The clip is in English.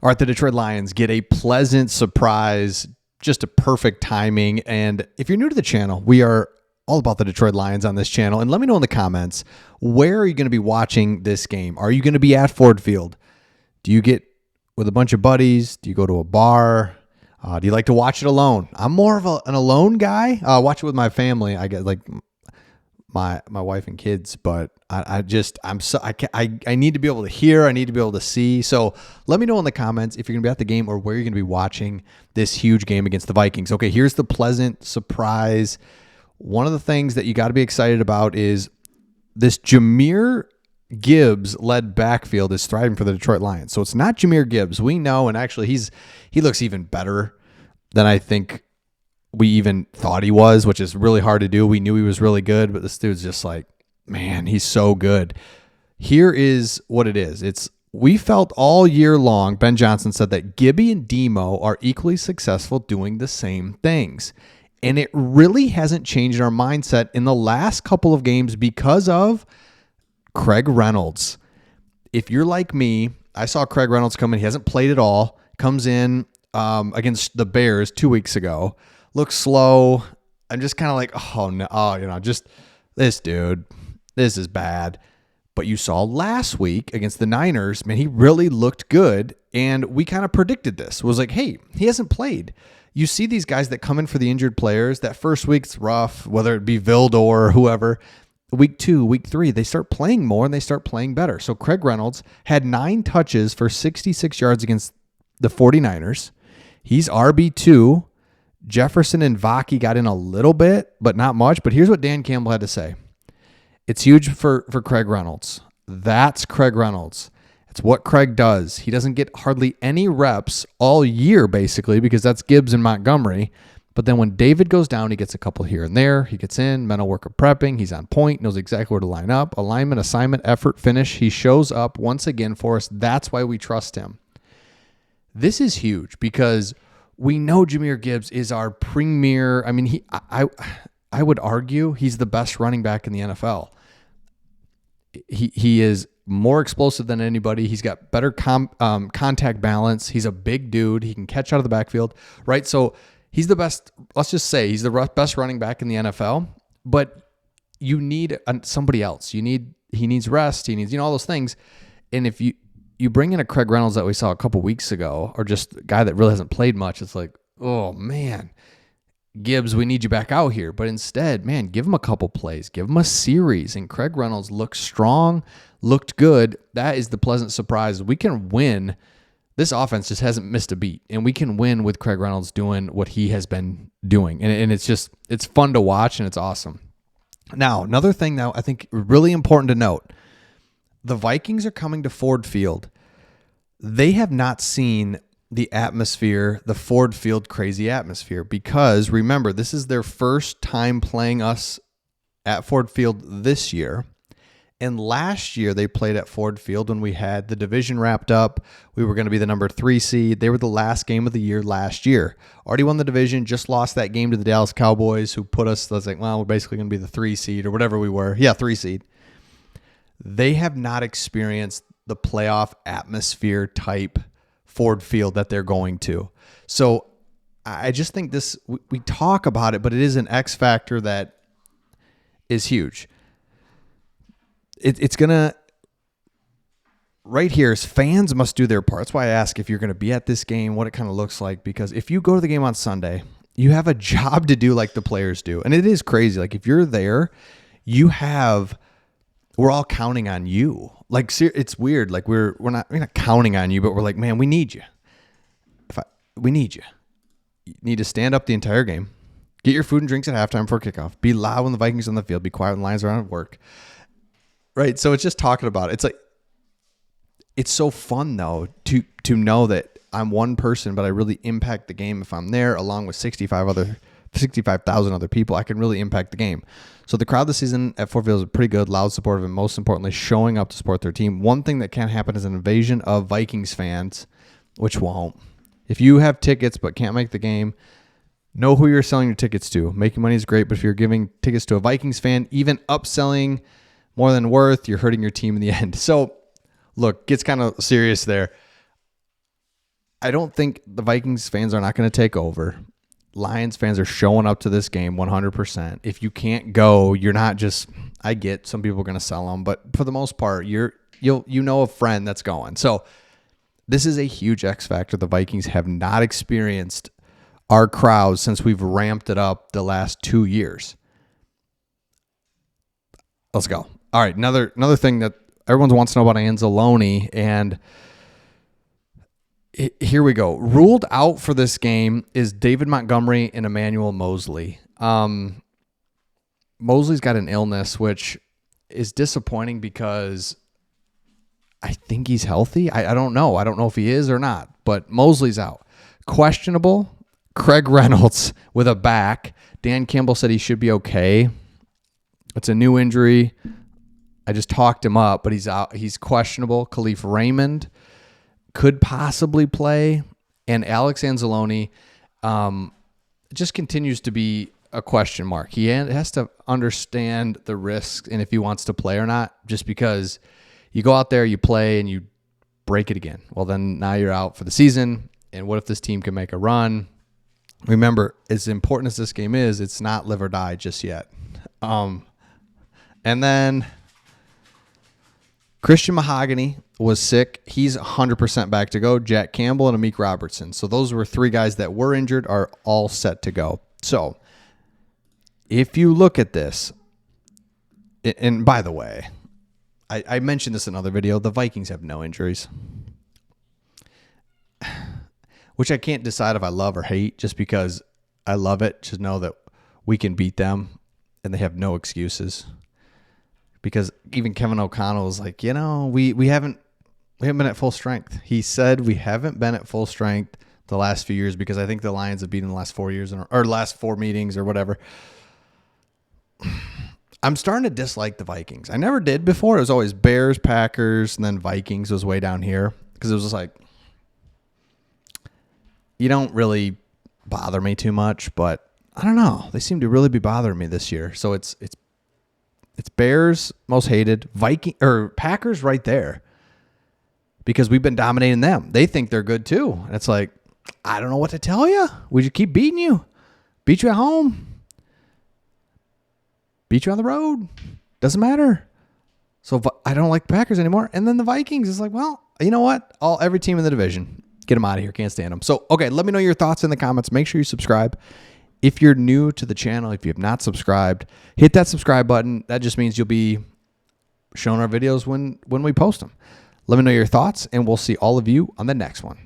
All right, the Detroit Lions get a pleasant surprise, just a perfect timing. And if you're new to the channel, we are all about the Detroit Lions on this channel. And let me know in the comments, where are you going to be watching this game? Are you going to be at Ford Field? Do you get with a bunch of buddies? Do you go to a bar? Do you like to watch it alone? I'm more of an alone guy. Watch it with my family. I get like my wife and kids, but I need to be able to hear. I need to be able to see. So let me know in the comments if you're gonna be at the game or where you're gonna be watching this huge game against the Vikings. Okay, here's the pleasant surprise. One of the things that you got to be excited about is this Jahmyr Gibbs led backfield is thriving for the Detroit Lions. So it's not Jahmyr Gibbs. We know, and actually he looks even better than I think we even thought he was, which is really hard to do. We knew he was really good, but this dude's just like, man, he's so good. Here is what it is. We felt all year long, Ben Johnson said that Gibby and Demo are equally successful doing the same things. And it really hasn't changed our mindset in the last couple of games because of Craig Reynolds. If you're like me, I saw Craig Reynolds come in. He hasn't played at all. Comes in against the Bears 2 weeks ago. Looks slow. I'm just kind of like, oh no, just this dude. This is bad. But you saw last week against the Niners, man, he really looked good. And we kind of predicted this. It was like, hey, he hasn't played. You see these guys that come in for the injured players. That first week's rough, whether it be Vildor or whoever. Week 2, week 3, they start playing more and they start playing better. So Craig Reynolds had 9 touches for 66 yards against the 49ers. He's RB2. Jefferson and Vaki got in a little bit, but not much. But here's what Dan Campbell had to say. It's huge for Craig Reynolds. That's Craig Reynolds. It's what Craig does. He doesn't get hardly any reps all year, basically, because that's Gibbs and Montgomery. But then when David goes down, he gets a couple here and there. He gets in, mental work of prepping. He's on point, knows exactly where to line up. Alignment, assignment, effort, finish. He shows up once again for us. That's why we trust him. This is huge because we know Jahmyr Gibbs is our premier. I mean, I would argue he's the best running back in the NFL. He is more explosive than anybody. He's got better contact balance. He's a big dude. He can catch out of the backfield, right? So he's the best. Let's just say he's the best running back in the NFL. But you need somebody else. He needs rest. He needs all those things. And if you bring in a Craig Reynolds that we saw a couple weeks ago, or just a guy that really hasn't played much, it's like, oh man, Gibbs, we need you back out here. But instead, man, give him a couple plays, give him a series. And Craig Reynolds looked strong, looked good. That is the pleasant surprise. We can win. This offense just hasn't missed a beat, and we can win with Craig Reynolds doing what he has been doing. And it's fun to watch, and it's awesome. Now, another thing now I think really important to note, the Vikings are coming to Ford Field. They have not seen the atmosphere, the Ford Field crazy atmosphere, because remember, this is their first time playing us at Ford Field this year. And last year they played at Ford Field when we had the division wrapped up. We were going to be the number 3 seed. They were the last game of the year last year. Already won the division, just lost that game to the Dallas Cowboys, who put us, I was like, well, we're basically going to be the 3 seed or whatever we were. Yeah, 3 seed. They have not experienced the playoff atmosphere type Ford Field that they're going to. So I just think this, we talk about it, but it is an X factor that is huge. It's going to, right here is fans must do their part. That's why I ask if you're going to be at this game, what it kind of looks like, because if you go to the game on Sunday, you have a job to do like the players do. And it is crazy. Like if you're there, we're all counting on you. Like it's weird. Like we're not counting on you, but we're like, man, we need you. We need you. You need to stand up the entire game. Get your food and drinks at halftime for kickoff. Be loud when the Vikings are on the field. Be quiet when the Lions are on at work. Right. So it's just talking about it. It's like, it's so fun though to know that I'm one person, but I really impact the game if I'm there along with 65,000 other people. I can really impact the game. So the crowd this season at Ford Field is pretty good, loud, supportive, and most importantly, showing up to support their team. One thing that can happen is an invasion of Vikings fans, which won't. If you have tickets but can't make the game, know who you're selling your tickets to. Making money is great, but if you're giving tickets to a Vikings fan, even upselling more than worth, you're hurting your team in the end. So look, gets kind of serious there. I don't think the Vikings fans are not going to take over. Lions fans are showing up to this game 100%. If you can't go, you're not just, I get some people are going to sell them, but for the most part, you know a friend that's going. So this is a huge X factor. The Vikings have not experienced our crowds since we've ramped it up the last 2 years. Let's go. All right, another thing that everyone wants to know about Anzalone, and here we go. Ruled out for this game is David Montgomery and Emmanuel Mosley. Mosley's got an illness, which is disappointing because I think he's healthy. I don't know. I don't know if he is or not, but Mosley's out. Questionable. Craig Reynolds with a back. Dan Campbell said he should be okay. It's a new injury. I just talked him up, but he's out. He's questionable. Khalif Raymond could possibly play, and Alex Anzalone just continues to be a question mark. He has to understand the risks and if he wants to play or not, just because you go out there, you play, and you break it again. Well, then now you're out for the season, and what if this team can make a run? Remember, as important as this game is, it's not live or die just yet. And then Christian Mahogany was sick. He's 100% back to go. Jack Campbell and Amik Robertson. So those were 3 guys that were injured, are all set to go. So if you look at this, and by the way, I mentioned this in another video, the Vikings have no injuries, which I can't decide if I love or hate, just because I love it to know that we can beat them and they have no excuses. Because even Kevin O'Connell was like, we haven't been at full strength. He said we haven't been at full strength the last few years because I think the Lions have beaten the last 4 years or last 4 meetings or whatever. I'm starting to dislike the Vikings. I never did before. It was always Bears, Packers, and then Vikings was way down here because it was just like, you don't really bother me too much, but I don't know. They seem to really be bothering me this year. So it's Bears most hated, Packers right there, because we've been dominating them. They think they're good too. And it's like, I don't know what to tell you. We just keep beating you. Beat you at home. Beat you on the road. Doesn't matter. So I don't like the Packers anymore. And then the Vikings is like, well, you know what? Every team in the division, get them out of here. Can't stand them. So, okay, let me know your thoughts in the comments. Make sure you subscribe. If you're new to the channel, if you have not subscribed, hit that subscribe button. That just means you'll be shown our videos when we post them. Let me know your thoughts, and we'll see all of you on the next one.